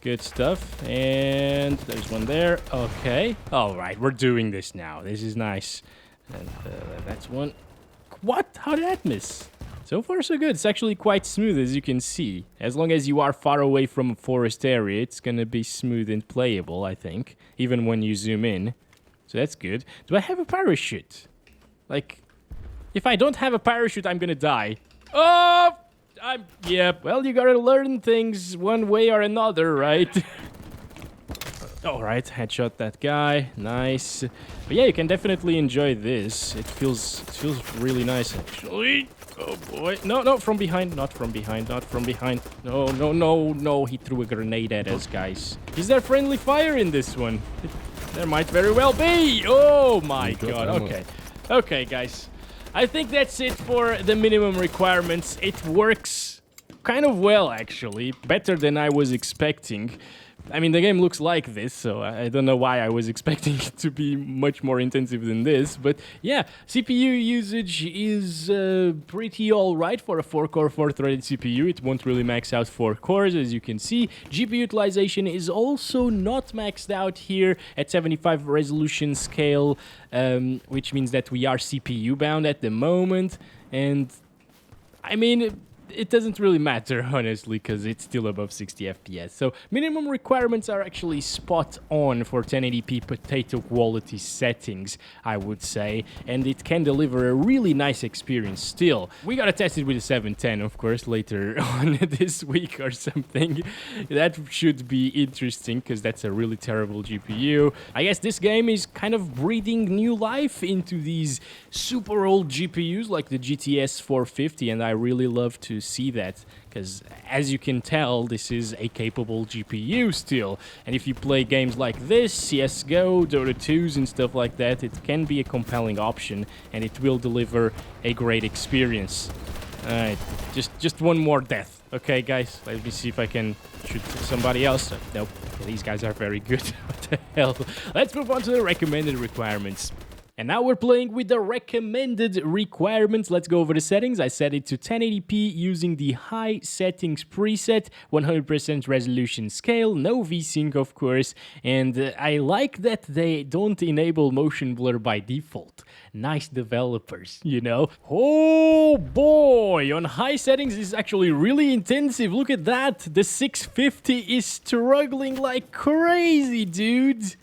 Good stuff. And there's one there. Okay. All right, we're doing this now. This is nice. And that's one. What? How did that miss? So far, so good. It's actually quite smooth, as you can see. As long as you are far away from a forest area, it's gonna be smooth and playable, I think. Even when you zoom in. So that's good. Do I have a parachute? Like, if I don't have a parachute, I'm gonna die. Oh! Yep. Well, you gotta learn things one way or another, right? All right, headshot that guy. Nice. But yeah, you can definitely enjoy this. It feels really nice, actually. Oh boy. No, from behind. Not from behind. Not from behind. No. He threw a grenade at us, guys. Is there friendly fire in this one? There might very well be. Oh my god. Okay. Okay, guys. I think that's it for the minimum requirements. It works kind of well, actually. Better than I was expecting. I mean, the game looks like this, so I don't know why I was expecting it to be much more intensive than this. But yeah, CPU usage is pretty alright for a 4-core, 4-threaded CPU. It won't really max out 4 cores, as you can see. GPU utilization is also not maxed out here at 75 resolution scale, which means that we are CPU bound at the moment. And I mean, it doesn't really matter, honestly, because it's still above 60 FPS. So minimum requirements are actually spot on for 1080p potato quality settings, I would say. And it can deliver a really nice experience still. We gotta test it with a 710, of course, later on this week or something. That should be interesting, because that's a really terrible GPU. I guess this game is kind of breathing new life into these super old GPUs like the GTS 450, and I really love to see that, because as you can tell, this is a capable GPU still. And if you play games like this, CSGO, Dota 2s and stuff like that, it can be a compelling option, and it will deliver a great experience. Alright, just one more death. Okay, guys, let me see if I can shoot somebody else. Nope, these guys are very good. What the hell? Let's move on to the recommended requirements. And now we're playing with the recommended requirements. Let's go over the settings. I set it to 1080p using the high settings preset, 100% resolution scale, no VSync of course, and I like that they don't enable motion blur by default. Nice developers, you know? Oh boy, on high settings this is actually really intensive. Look at that, the 650 is struggling like crazy, dude.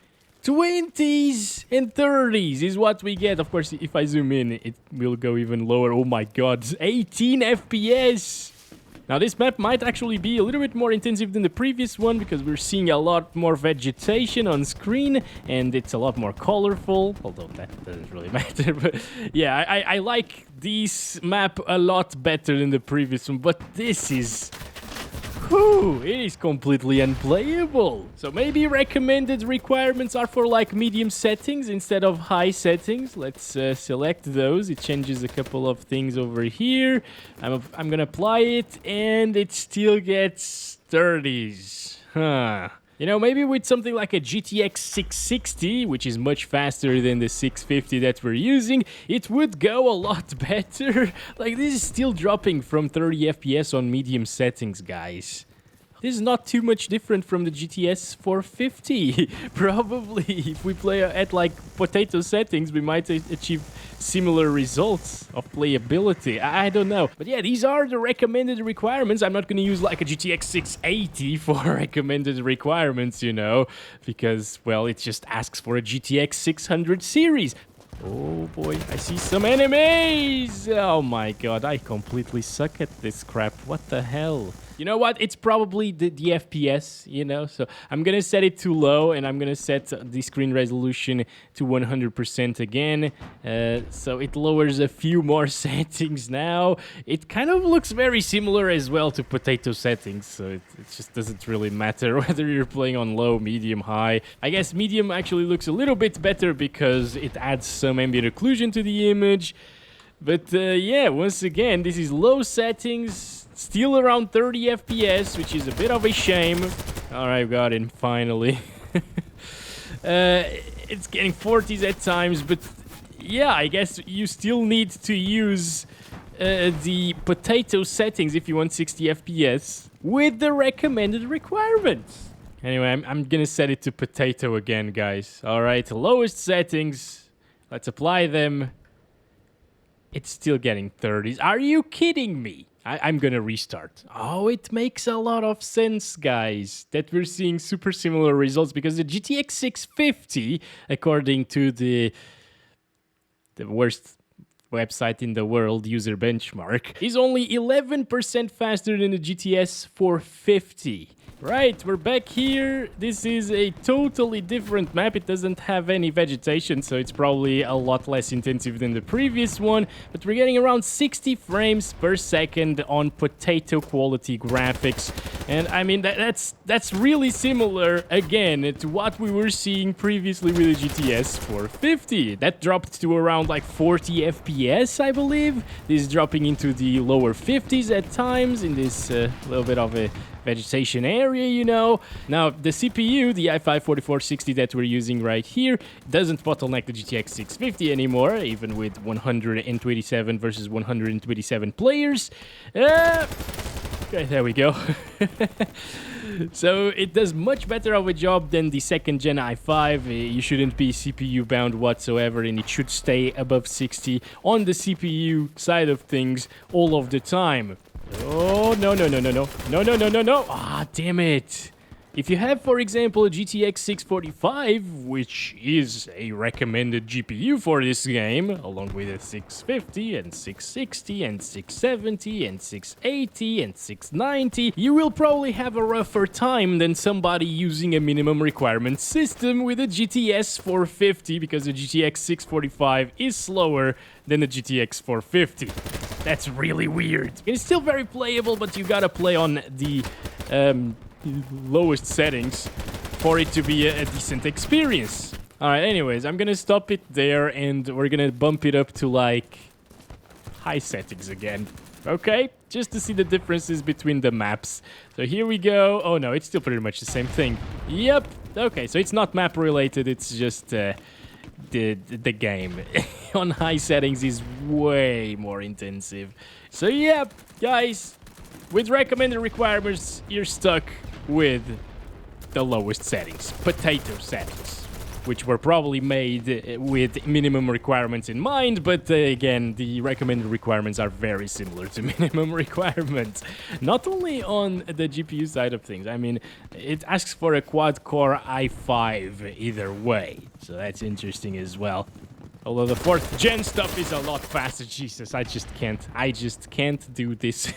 20s and 30s is what we get. Of course, if I zoom in, it will go even lower. Oh my god, 18 FPS! Now, this map might actually be a little bit more intensive than the previous one, because we're seeing a lot more vegetation on screen, and it's a lot more colorful, although that doesn't really matter. But yeah, I like this map a lot better than the previous one, but this is... whew, it is completely unplayable. So maybe recommended requirements are for like medium settings instead of high settings. Let's select those. It changes a couple of things over here. I'm gonna apply it, and it still gets 30s. Huh. You know, maybe with something like a GTX 660, which is much faster than the 650 that we're using, it would go a lot better. Like, this is still dropping from 30 FPS on medium settings, guys. This is not too much different from the GTS 450. Probably, if we play at, like, potato settings, we might achieve similar results of playability. I don't know. But yeah, these are the recommended requirements. I'm not going to use, like, a GTX 680 for recommended requirements, you know, because, well, it just asks for a GTX 600 series. Oh boy, I see some enemies! Oh my god, I completely suck at this crap. What the hell? You know what? It's probably the FPS, you know? So I'm gonna set it to low, and I'm gonna set the screen resolution to 100% again. So it lowers a few more settings now. It kind of looks very similar as well to potato settings, so it just doesn't really matter whether you're playing on low, medium, high. I guess medium actually looks a little bit better because it adds some ambient occlusion to the image. But yeah, once again, this is low settings. Still around 30 FPS, which is a bit of a shame. Alright, got him, finally. It's getting 40s at times, but yeah, I guess you still need to use the potato settings if you want 60 FPS with the recommended requirements. Anyway, I'm gonna set it to potato again, guys. All right, lowest settings. Let's apply them. It's still getting 30s. Are you kidding me? I'm gonna restart. Oh, it makes a lot of sense, guys, that we're seeing super similar results because the GTX 650, according to the worst website in the world, User Benchmark, is only 11% faster than the GTS 450. Right, we're back here. This is a totally different map. It doesn't have any vegetation, so it's probably a lot less intensive than the previous one. But we're getting around 60 frames per second on potato quality graphics. And I mean, that's really similar, again, to what we were seeing previously with the GTS 450. That dropped to around like 40 FPS, I believe. This is dropping into the lower 50s at times in this little bit of a vegetation area, you know. Now, the CPU, the i5-4460 that we're using right here, doesn't bottleneck the GTX 650 anymore, even with 127 versus 127 players. Okay, there we go. So it does much better of a job than the second gen i5. You shouldn't be CPU bound whatsoever, and it should stay above 60 on the CPU side of things all of the time. Oh, no. No. Ah, damn it. If you have, for example, a GTX 645, which is a recommended GPU for this game, along with a 650 and 660 and 670 and 680 and 690, you will probably have a rougher time than somebody using a minimum requirement system with a GTS 450, because the GTX 645 is slower than the GTX 450. That's really weird. It's still very playable, but you gotta play on the lowest settings for it to be a decent experience. Alright, anyways, I'm gonna stop it there and we're gonna bump it up to like high settings again. Okay? Just to see the differences between the maps. So here we go. Oh no, it's still pretty much the same thing. Yep. Okay, so it's not map related, it's just the game on high settings is way more intensive. So yep, guys, with recommended requirements, you're stuck with the lowest settings, potato settings, which were probably made with minimum requirements in mind, but again, the recommended requirements are very similar to minimum requirements. Not only on the GPU side of things, I mean, it asks for a quad-core i5 either way, so that's interesting as well. Although the 4th gen stuff is a lot faster. Jesus, I just can't do this.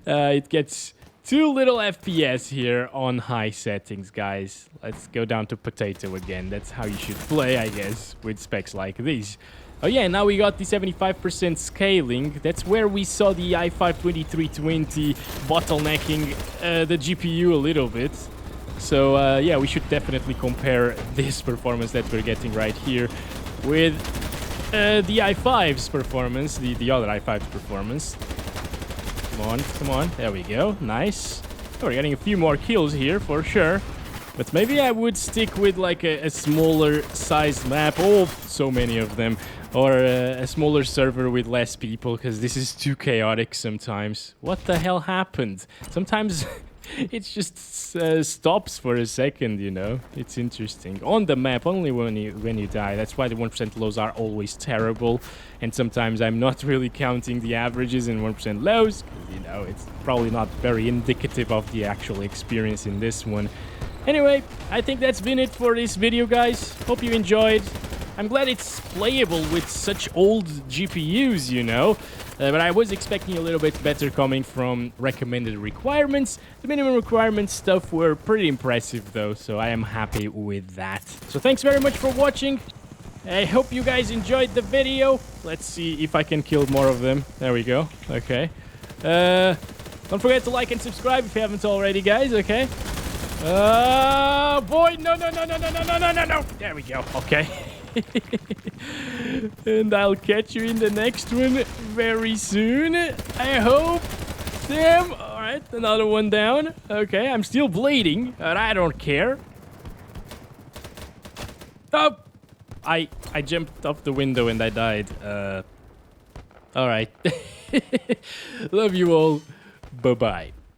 It gets too little FPS here on high settings, guys. Let's go down to potato again. That's how you should play, I guess, with specs like these. Oh yeah, now we got the 75% scaling. That's where we saw the i5-2320 bottlenecking the GPU a little bit. So yeah, we should definitely compare this performance that we're getting right here with the i5's performance, the other i5's performance. Come on, there we go, nice. Oh, we're getting a few more kills here for sure. But maybe I would stick with like a smaller size map. Oh, so many of them. Or a smaller server with less people, because this is too chaotic sometimes. What the hell happened? Sometimes it just stops for a second, you know. It's interesting. On the map, only when you die. That's why the 1% lows are always terrible. And sometimes I'm not really counting the averages in 1% lows, because, you know, it's probably not very indicative of the actual experience in this one. Anyway, I think that's been it for this video, guys. Hope you enjoyed. I'm glad it's playable with such old GPUs, you know. But I was expecting a little bit better coming from recommended requirements. The minimum requirements stuff were pretty impressive though, so I am happy with that. So thanks very much for watching. I hope you guys enjoyed the video. Let's see if I can kill more of them. There we go. Okay. Don't forget to like and subscribe if you haven't already, guys. Okay. Boy, no. There we go. Okay. And I'll catch you in the next one very soon, I hope. Damn. Alright, another one down. Okay, I'm still bleeding, but I don't care. Oh! I jumped off the window and I died. Alright. Love you all. Bye-bye.